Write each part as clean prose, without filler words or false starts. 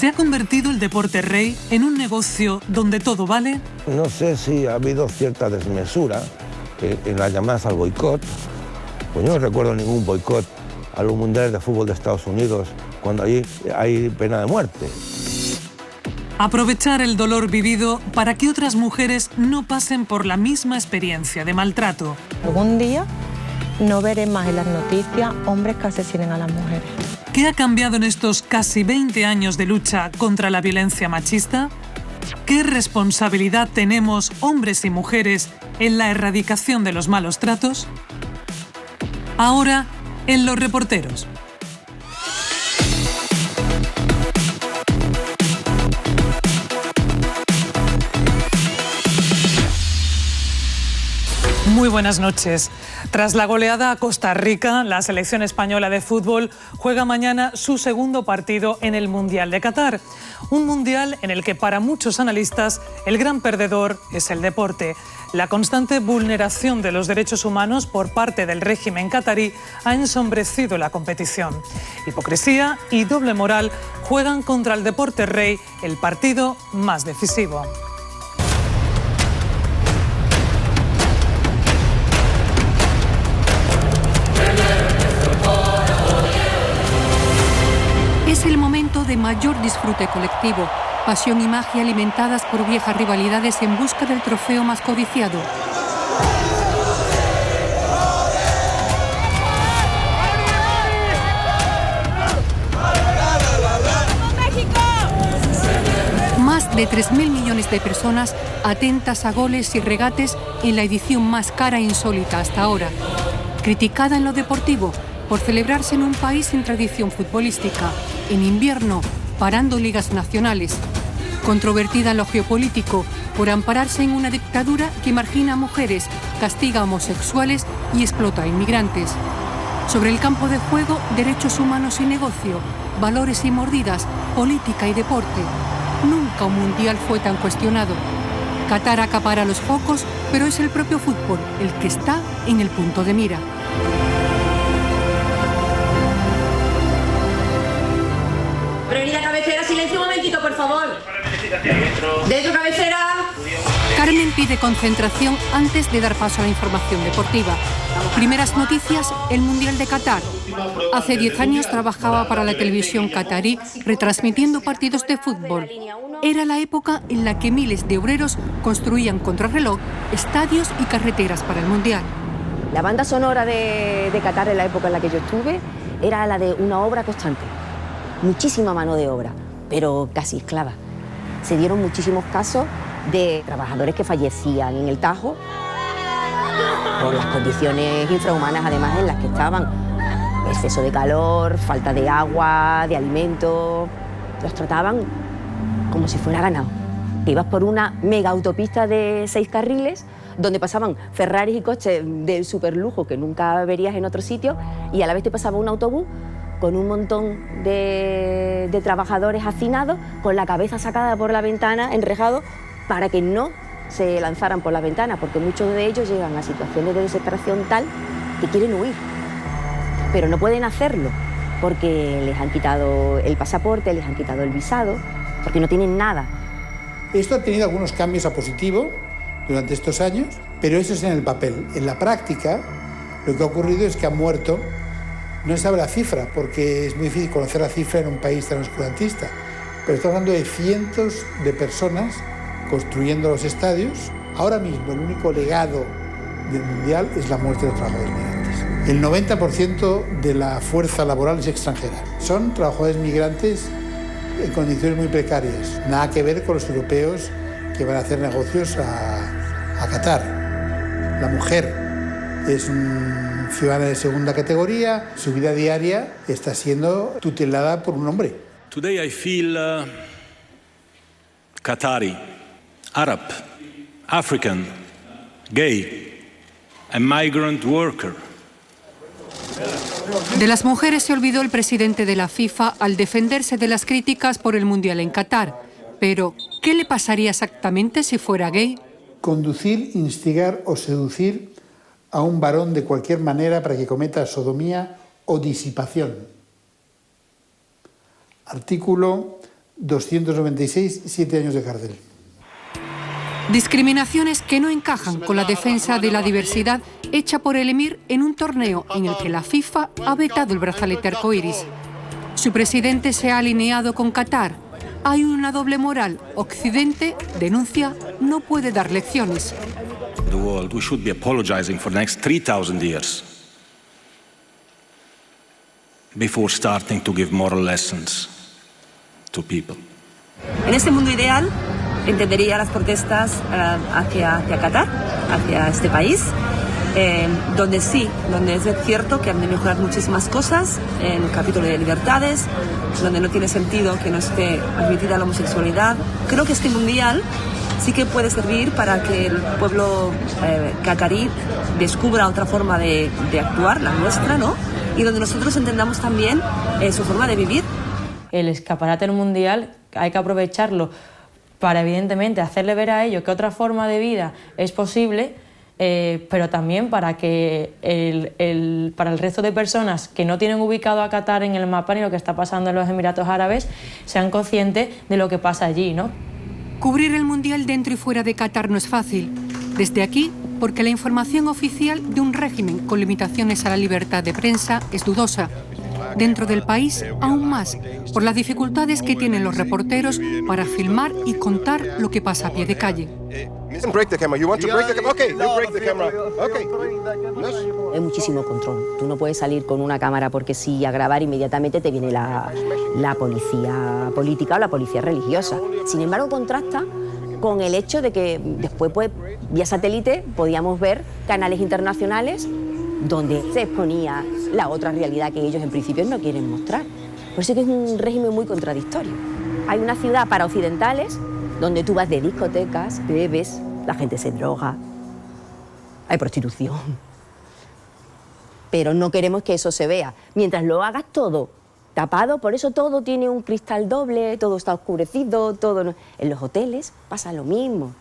¿Se ha convertido el deporte rey en un negocio donde todo vale? No sé si ha habido cierta desmesura en las llamadas al boicot. Pues yo no recuerdo ningún boicot a los mundiales de fútbol de Estados Unidos cuando allí hay pena de muerte. Aprovechar el dolor vivido para que otras mujeres no pasen por la misma experiencia de maltrato. Algún día no veré más en las noticias hombres que asesinen a las mujeres. ¿Qué ha cambiado en estos casi 20 años de lucha contra la violencia machista? ¿Qué responsabilidad tenemos hombres y mujeres en la erradicación de los malos tratos? Ahora, en Los Reporteros. Muy buenas noches. Tras la goleada a Costa Rica, la selección española de fútbol juega mañana su segundo partido en el Mundial de Qatar. Un mundial en el que para muchos analistas el gran perdedor es el deporte. La constante vulneración de los derechos humanos por parte del régimen qatarí ha ensombrecido la competición. Hipocresía y doble moral juegan contra el deporte rey, el partido más decisivo. Es el momento de mayor disfrute colectivo, pasión y magia alimentadas por viejas rivalidades en busca del trofeo más codiciado. Más de 3.000 millones de personas atentas a goles y regates en la edición más cara e insólita hasta ahora. Criticada en lo deportivo por celebrarse en un país sin tradición futbolística, en invierno, parando ligas nacionales. Controvertida en lo geopolítico por ampararse en una dictadura que margina a mujeres, castiga a homosexuales y explota a inmigrantes. Sobre el campo de juego, derechos humanos y negocio, valores y mordidas, política y deporte. Nunca un mundial fue tan cuestionado. Qatar acapara los focos, pero es el propio fútbol el que está en el punto de mira. Prioridad cabecera, silencio un momentito, por favor. Dentro cabecera. Carmen pide concentración antes de dar paso a la información deportiva. Primeras noticias, el Mundial de Qatar. Hace 10 años trabajaba para la televisión qatarí retransmitiendo partidos de fútbol. Era la época en la que miles de obreros construían contrarreloj, estadios y carreteras para el Mundial. La banda sonora de Qatar en la época en la que yo estuve era la de una obra constante. Muchísima mano de obra, pero casi esclava. Se dieron muchísimos casos de trabajadores que fallecían en el Tajo por las condiciones infrahumanas, además, en las que estaban. Exceso de calor, falta de agua, de alimento. Los trataban como si fuera ganado. Ibas por una mega autopista de 6 carriles donde pasaban Ferraris y coches de superlujo que nunca verías en otro sitio, y a la vez te pasaba un autobús con un montón de trabajadores hacinados, con la cabeza sacada por la ventana, enrejados, para que no se lanzaran por la ventana, porque muchos de ellos llegan a situaciones de desesperación tal que quieren huir, pero no pueden hacerlo porque les han quitado el pasaporte, les han quitado el visado, porque no tienen nada. Esto ha tenido algunos cambios a positivo durante estos años, pero eso es en el papel. En la práctica, lo que ha ocurrido es que ha muerto. No se sabe la cifra, porque es muy difícil conocer la cifra en un país tan oscurantista, pero estamos hablando de cientos de personas construyendo los estadios. Ahora mismo el único legado del Mundial es la muerte de los trabajadores migrantes. El 90% de la fuerza laboral es extranjera. Son trabajadores migrantes en condiciones muy precarias. Nada que ver con los europeos que van a hacer negocios a Qatar. La mujer es un ciudadana de segunda categoría, su vida diaria está siendo tutelada por un hombre. Today I feel Qatari, Arab, African, gay, a migrant worker. De las mujeres se olvidó el presidente de la FIFA al defenderse de las críticas por el Mundial en Qatar. Pero, ¿qué le pasaría exactamente si fuera gay? Conducir, instigar o seducir a un varón de cualquier manera para que cometa sodomía o disipación. Artículo 296, 7 años de cárcel. Discriminaciones que no encajan con la defensa de la diversidad hecha por el emir en un torneo en el que la FIFA ha vetado el brazalete arcoíris. Su presidente se ha alineado con Qatar. Hay una doble moral. Occidente denuncia, no puede dar lecciones. The world, we should be apologizing for the next 3,000 years before starting to give moral lessons to people. En este mundo ideal, entendería las protestas hacia Qatar, hacia este país, donde es cierto que han de mejorar muchísimas cosas en el capítulo de libertades, donde no tiene sentido que no esté admitida la homosexualidad. Creo que este mundial sí que puede servir para que el pueblo qatarí descubra otra forma de actuar, la nuestra, ¿no? Y donde nosotros entendamos también su forma de vivir. El escaparate del mundial hay que aprovecharlo para, evidentemente, hacerle ver a ellos que otra forma de vida es posible, pero también para que para el resto de personas que no tienen ubicado a Qatar en el mapa ni lo que está pasando en los Emiratos Árabes sean conscientes de lo que pasa allí, ¿no? Cubrir el mundial dentro y fuera de Qatar no es fácil. Desde aquí, porque la información oficial de un régimen con limitaciones a la libertad de prensa es dudosa. Dentro del país, aún más, por las dificultades que tienen los reporteros para filmar y contar lo que pasa a pie de calle. Hay muchísimo control. Tú no puedes salir con una cámara porque sí a grabar, inmediatamente te viene la policía política o la policía religiosa. Sin embargo, contrasta con el hecho de que después, pues, vía satélite, podíamos ver canales internacionales donde se exponía la otra realidad que ellos en principio no quieren mostrar. Por eso que es un régimen muy contradictorio. Hay una ciudad para occidentales donde tú vas de discotecas, bebes, la gente se droga, hay prostitución. Pero no queremos que eso se vea. Mientras lo hagas todo tapado, por eso todo tiene un cristal doble, todo está oscurecido, todo. En los hoteles pasa lo mismo.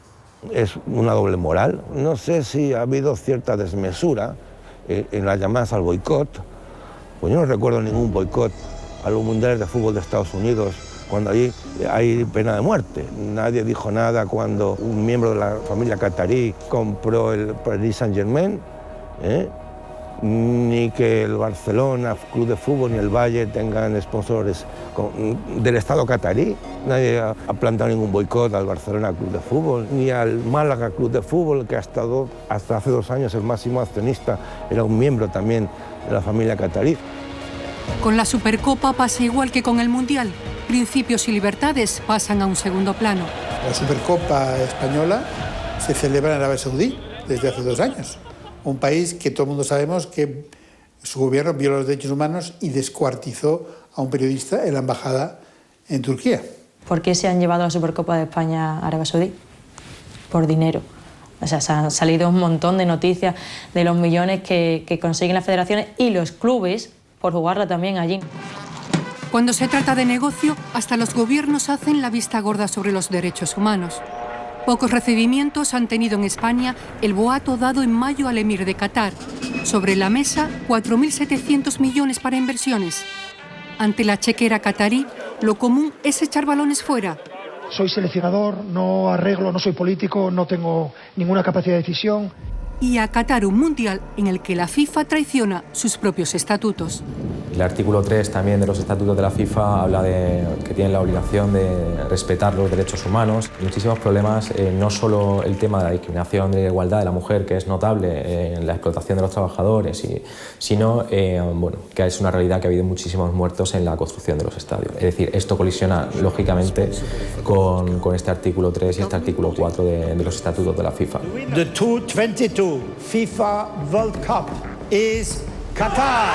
Es una doble moral. No sé si ha habido cierta desmesura en las llamadas al boicot. Pues yo no recuerdo ningún boicot a los mundiales de fútbol de Estados Unidos cuando allí hay pena de muerte. Nadie dijo nada cuando un miembro de la familia qatarí compró el Paris Saint-Germain, ni que el Barcelona, Club de Fútbol, ni el Valle tengan sponsors del Estado qatarí. Nadie ha plantado ningún boicot al Barcelona Club de Fútbol, ni al Málaga Club de Fútbol, que ha estado hasta hace 2 años el máximo accionista, era un miembro también de la familia qatarí. Con la Supercopa pasa igual que con el Mundial. Principios y libertades pasan a un segundo plano. La Supercopa española se celebra en Arabia Saudí desde hace 2 años. Un país que todo el mundo sabemos que su gobierno viola los derechos humanos y descuartizó a un periodista en la embajada en Turquía. ¿Por qué se han llevado la Supercopa de España a Arabia Saudí? Por dinero. O sea, se han salido un montón de noticias de los millones que consiguen las federaciones y los clubes por jugarla también allí. Cuando se trata de negocio, hasta los gobiernos hacen la vista gorda sobre los derechos humanos. Pocos recibimientos han tenido en España el boato dado en mayo al emir de Qatar. Sobre la mesa, 4.700 millones para inversiones. Ante la chequera qatarí, lo común es echar balones fuera. Soy seleccionador, no arreglo, no soy político, no tengo ninguna capacidad de decisión. Y a Qatar un mundial en el que la FIFA traiciona sus propios estatutos. El artículo 3 también de los estatutos de la FIFA habla de que tienen la obligación de respetar los derechos humanos. Muchísimos problemas, no solo el tema de la discriminación de la igualdad de la mujer, que es notable en la explotación de los trabajadores, sino bueno, que es una realidad que ha habido muchísimos muertos en la construcción de los estadios. Es decir, esto colisiona lógicamente con este artículo 3 y este artículo 4 de los estatutos de la FIFA. The 2022 FIFA World Cup is Qatar.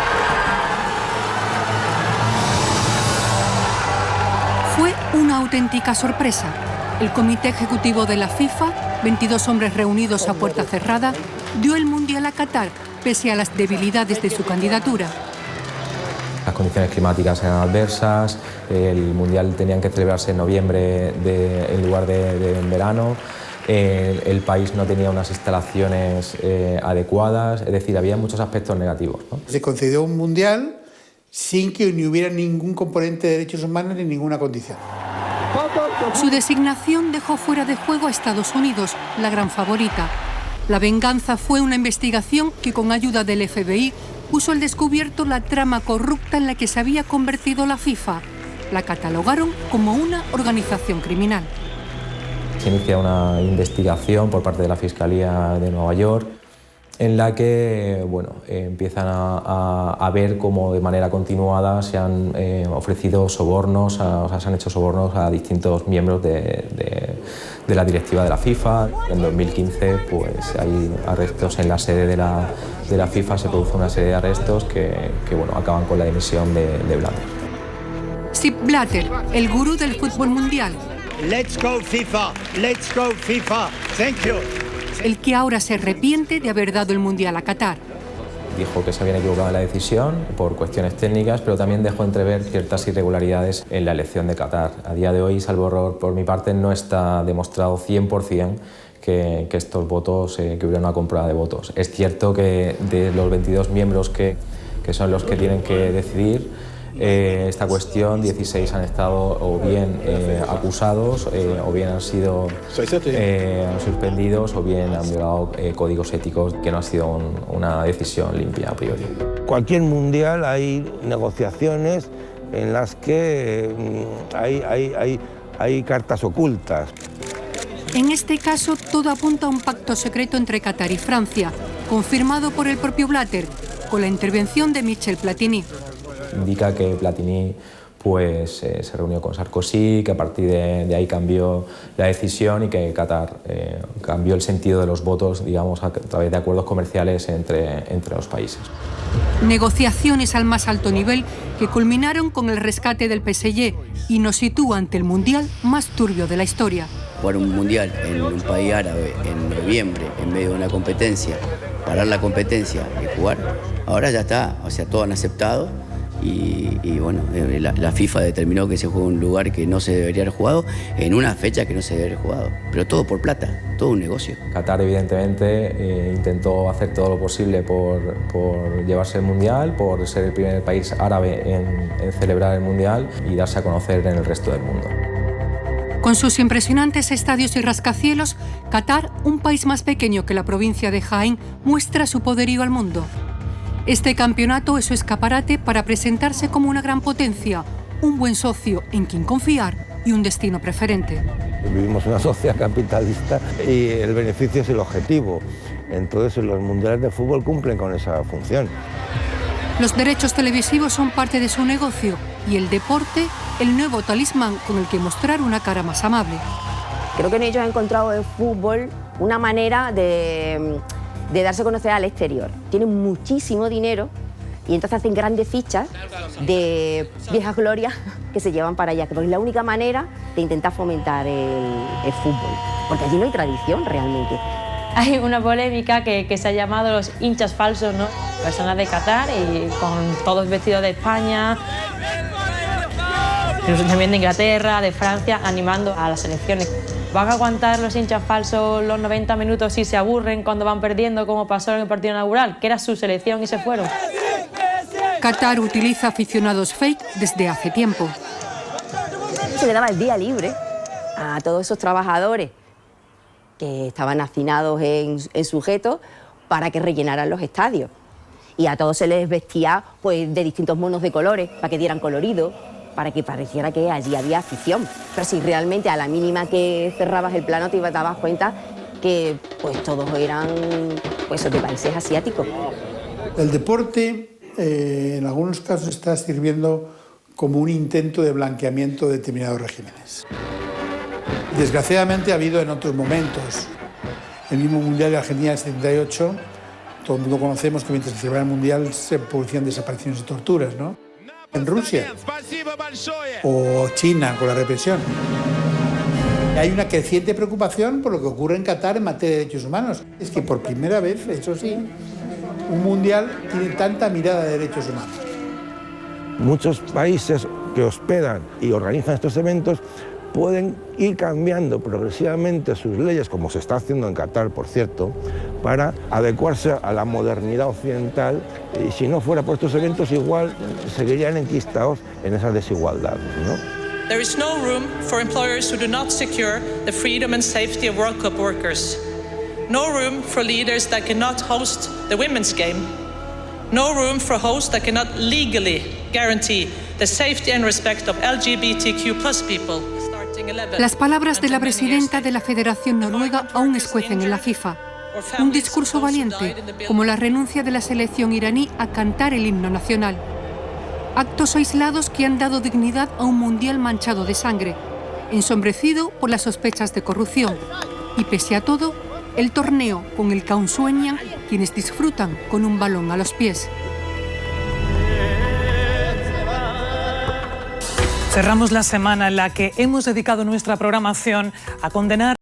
Fue una auténtica sorpresa. El Comité Ejecutivo de la FIFA, 22 hombres reunidos a puerta cerrada, dio el Mundial a Qatar, pese a las debilidades de su candidatura. Las condiciones climáticas eran adversas, el Mundial tenían que celebrarse en noviembre en lugar de en verano. El país no tenía unas instalaciones adecuadas, es decir, había muchos aspectos negativos, ¿no? Se concedió un mundial sin que ni hubiera ningún componente de derechos humanos ni ninguna condición. Su designación dejó fuera de juego a Estados Unidos, la gran favorita. La venganza fue una investigación que, con ayuda del FBI, puso al descubierto la trama corrupta en la que se había convertido la FIFA. La catalogaron como una organización criminal. Se inicia una investigación por parte de la Fiscalía de Nueva York en la que empiezan a ver cómo de manera continuada se han ofrecido sobornos, se han hecho sobornos a distintos miembros de la directiva de la FIFA. En 2015 pues, hay arrestos en la sede de la FIFA, se produce una serie de arrestos que acaban con la dimisión de Blatter. Sepp Blatter, el gurú del fútbol mundial. Let's go FIFA, let's go FIFA, thank you. El que ahora se arrepiente de haber dado el Mundial a Qatar. Dijo que se habían equivocado en la decisión por cuestiones técnicas, pero también dejó entrever ciertas irregularidades en la elección de Qatar. A día de hoy, salvo error por mi parte, no está demostrado 100% que estos votos, que hubiera una compra de votos. Es cierto que de los 22 miembros que son los que tienen que decidir esta cuestión, 16 han estado o bien acusados, o bien han sido suspendidos, o bien han violado códigos éticos, que no ha sido una decisión limpia a priori. Cualquier mundial hay negociaciones en las que hay cartas ocultas. En este caso, todo apunta a un pacto secreto entre Qatar y Francia, confirmado por el propio Blatter, con la intervención de Michel Platini. Indica que Platini se reunió con Sarkozy, que a partir de ahí cambió la decisión y que Qatar cambió el sentido de los votos, digamos, a través de acuerdos comerciales entre los países. Negociaciones al más alto nivel que culminaron con el rescate del PSG y nos sitúa ante el mundial más turbio de la historia. Jugar un mundial en un país árabe en noviembre, en medio de una competencia, parar la competencia y jugar, ahora ya está, o sea, todos han aceptado. La FIFA determinó que se juega en un lugar que no se debería haber jugado, en una fecha que no se debería haber jugado, pero todo por plata, todo un negocio. Qatar evidentemente intentó hacer todo lo posible por llevarse el Mundial, por ser el primer país árabe en celebrar el Mundial y darse a conocer en el resto del mundo. Con sus impresionantes estadios y rascacielos, Qatar, un país más pequeño que la provincia de Jaén, muestra su poderío al mundo. Este campeonato es su escaparate para presentarse como una gran potencia, un buen socio en quien confiar y un destino preferente. Vivimos una sociedad capitalista y el beneficio es el objetivo. Entonces los mundiales de fútbol cumplen con esa función. Los derechos televisivos son parte de su negocio y el deporte, el nuevo talismán con el que mostrar una cara más amable. Creo que ellos han encontrado en el fútbol una manera de darse a conocer al exterior. Tienen muchísimo dinero y entonces hacen grandes fichas de viejas glorias que se llevan para allá, porque es la única manera de intentar fomentar el fútbol, porque allí no hay tradición realmente. Hay una polémica que se ha llamado los hinchas falsos, ¿no? Personas de Qatar y con todos vestidos de España, también de Inglaterra, de Francia, animando a las selecciones. ¿Van a aguantar los hinchas falsos los 90 minutos si se aburren cuando van perdiendo, como pasó en el partido inaugural, que era su selección y se fueron? Qatar utiliza aficionados fake desde hace tiempo. Se le daba el día libre a todos esos trabajadores que estaban hacinados en sujetos para que rellenaran los estadios. Y a todos se les vestía pues, de distintos monos de colores para que dieran colorido, para que pareciera que allí había afición. Pero si realmente a la mínima que cerrabas el plano te dabas cuenta que pues, todos eran pues, de países asiáticos. El deporte en algunos casos está sirviendo como un intento de blanqueamiento de determinados regímenes. Desgraciadamente ha habido en otros momentos. El mismo Mundial de Argentina del 78, todo el mundo conocemos que mientras se celebraba el Mundial se producían desapariciones y torturas, ¿no? En Rusia o China con la represión. Hay una creciente preocupación por lo que ocurre en Qatar en materia de derechos humanos. Es que por primera vez, eso sí, un mundial tiene tanta mirada de derechos humanos. Muchos países que hospedan y organizan estos eventos pueden ir cambiando progresivamente sus leyes, como se está haciendo en Qatar, por cierto, para adecuarse a la modernidad occidental, y si no fuera por estos eventos igual seguirían enquistados en esas desigualdades, ¿no? There is no room for employers who do not secure the freedom and safety of World Cup workers. No room for leaders that cannot host the women's game. No room for hosts that cannot legally guarantee the safety and respect of LGBTQ+ people. Las palabras de la presidenta de la Federación Noruega aún escuecen en la FIFA. Un discurso valiente, como la renuncia de la selección iraní a cantar el himno nacional. Actos aislados que han dado dignidad a un mundial manchado de sangre, ensombrecido por las sospechas de corrupción. Y pese a todo, el torneo con el que aún sueñan quienes disfrutan con un balón a los pies. Cerramos la semana en la que hemos dedicado nuestra programación a condenar